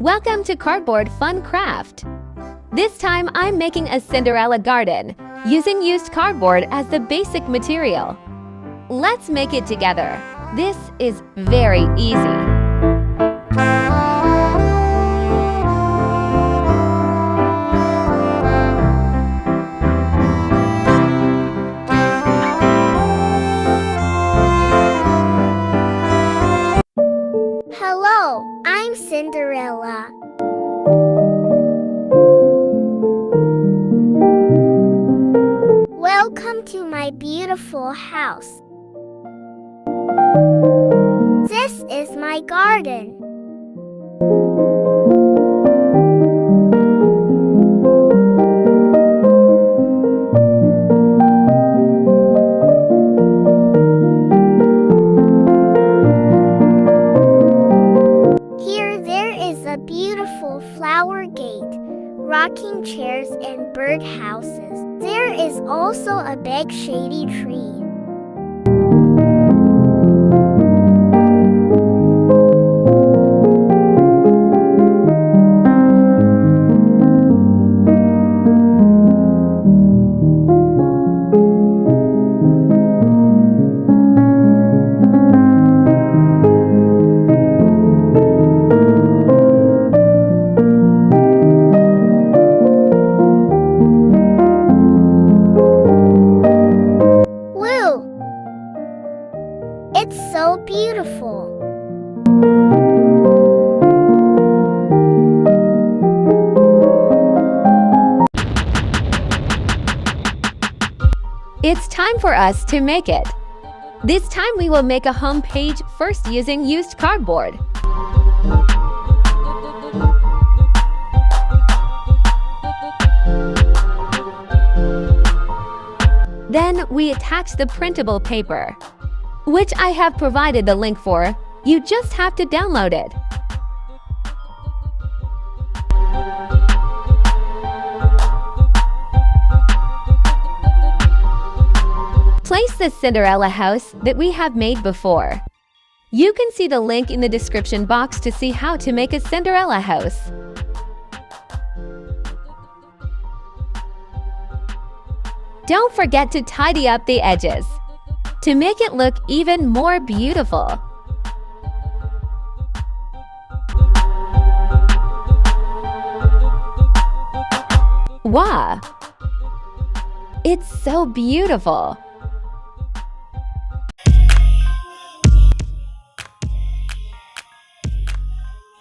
Welcome to Cardboard Fun Craft. This time I'm making a Cinderella garden using used cardboard as the basic material. Let's make it together. This is very easy. Hello, I'm Cinderella. Welcome to my beautiful house. This is my garden. A beautiful flower gate, rocking chairs and bird houses. There is also a big shady tree. It's so beautiful. It's time for us to make it. This time we will make a home page first using used cardboard. Then we attach the printable paper, which I have provided the link for. You just have to download it. Place the Cinderella house that we have made before. You can see the link in the description box to see how to make a Cinderella house. Don't forget to tidy up the edges to make it look even more beautiful. Wow! It's so beautiful!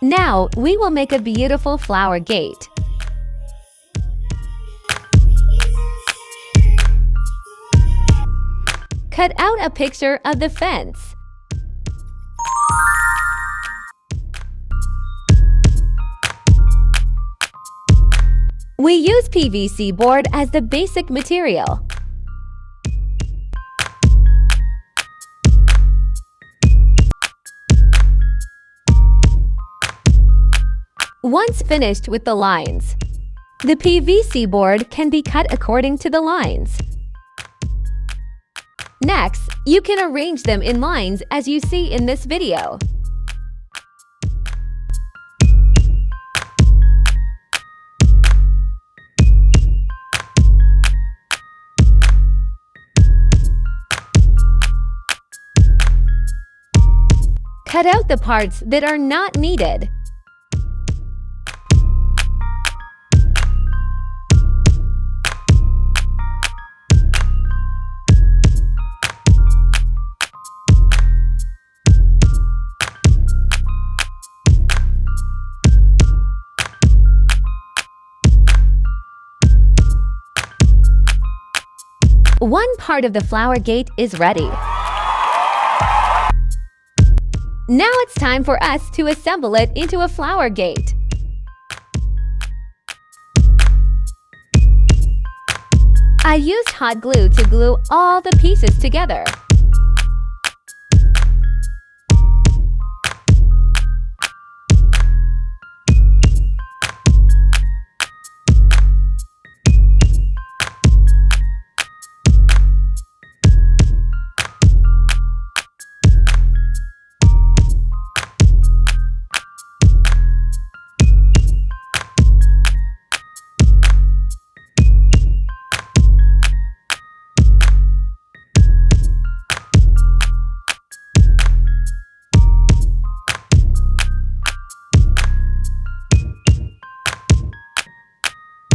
Now, we will make a beautiful flower gate. Cut out a picture of the fence. We use PVC board as the basic material. Once finished with the lines, the PVC board can be cut according to the lines. Next, you can arrange them in lines as you see in this video. Cut out the parts that are not needed. One part of the flower gate is ready. Now it's time for us to assemble it into a flower gate. I used hot glue to glue all the pieces together.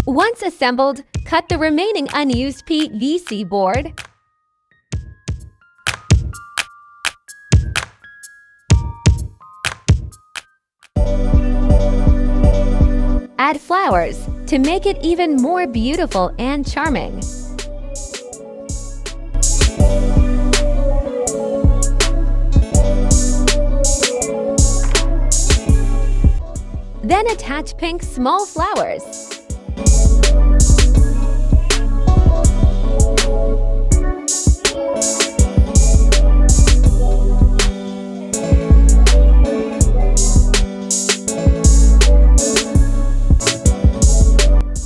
Once assembled, cut the remaining unused PVC board. Add flowers to make it even more beautiful and charming. Then attach pink small flowers.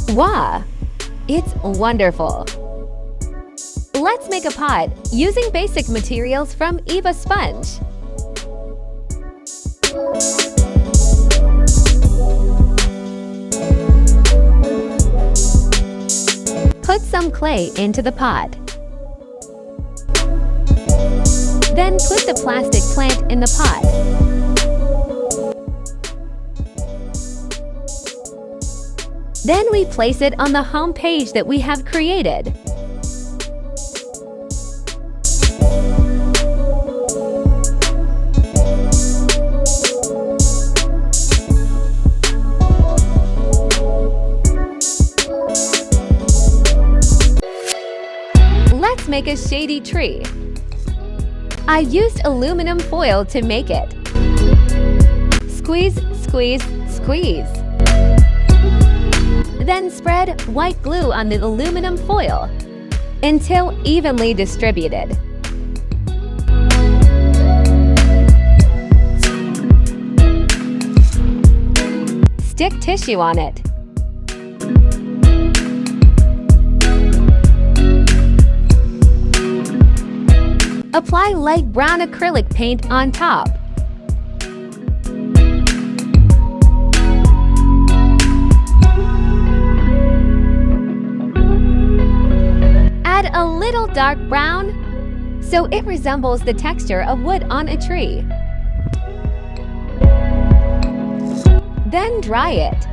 Wow! It's wonderful! Let's make a pot using basic materials from Eva sponge. Put some clay into the pot. Then put the plastic plant in the pot. Then we place it on the home page that we have created. Let's make a shady tree. I used aluminum foil to make it. Squeeze, squeeze, squeeze. Then spread white glue on the aluminum foil until evenly distributed. Stick tissue on it. Apply light brown acrylic paint on top. Add a little dark brown so it resembles the texture of wood on a tree. Then dry it.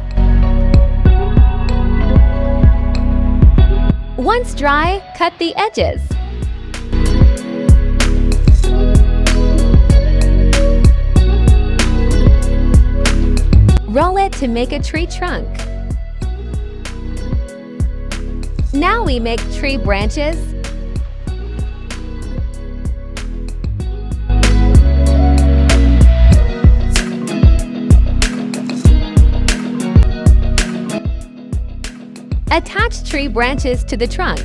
Once dry, cut the edges. Roll it to make a tree trunk. Now we make tree branches. Attach tree branches to the trunk.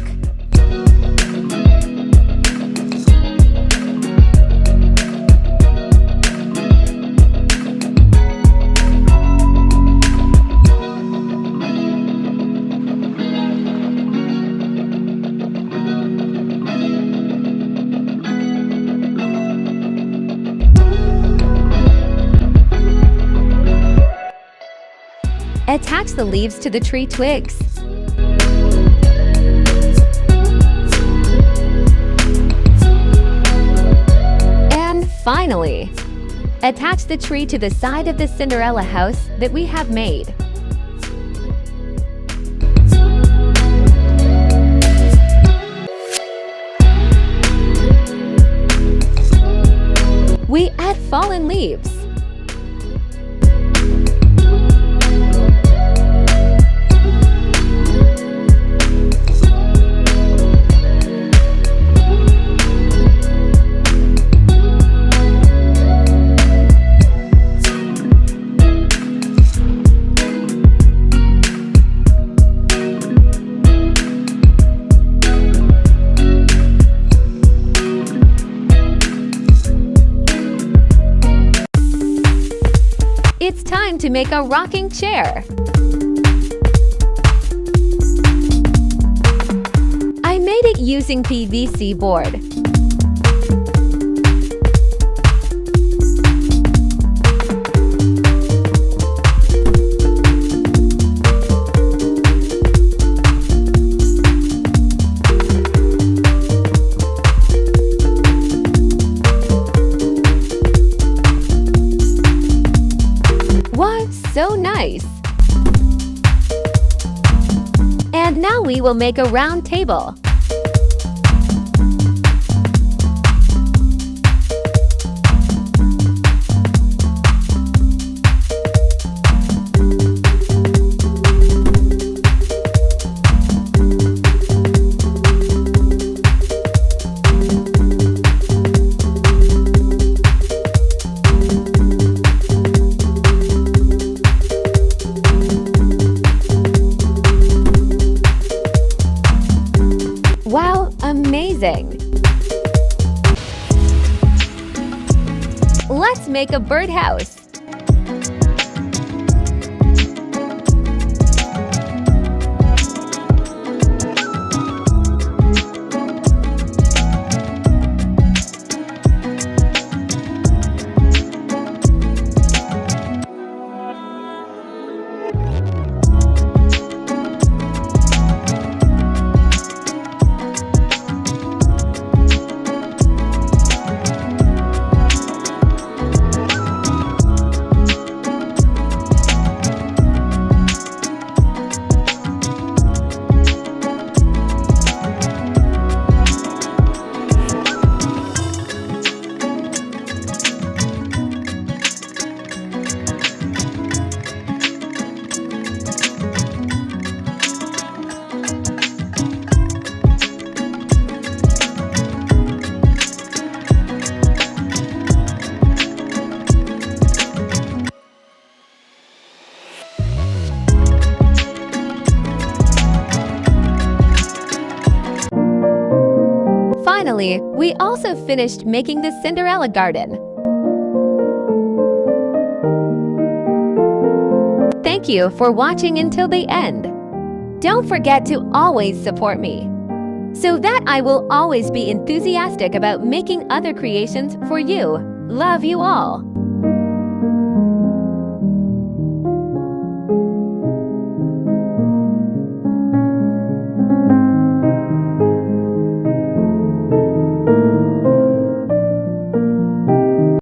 Attach the leaves to the tree twigs. And finally, attach the tree to the side of the Cinderella house that we have made. We add fallen leaves. It's time to make a rocking chair. I made it using PVC board. So nice! Now we will make a round table. Wow, amazing! Let's make a birdhouse. Finally, we also finished making the Cinderella garden. Thank you for watching until the end. Don't forget to always support me, so that I will always be enthusiastic about making other creations for you. Love you all.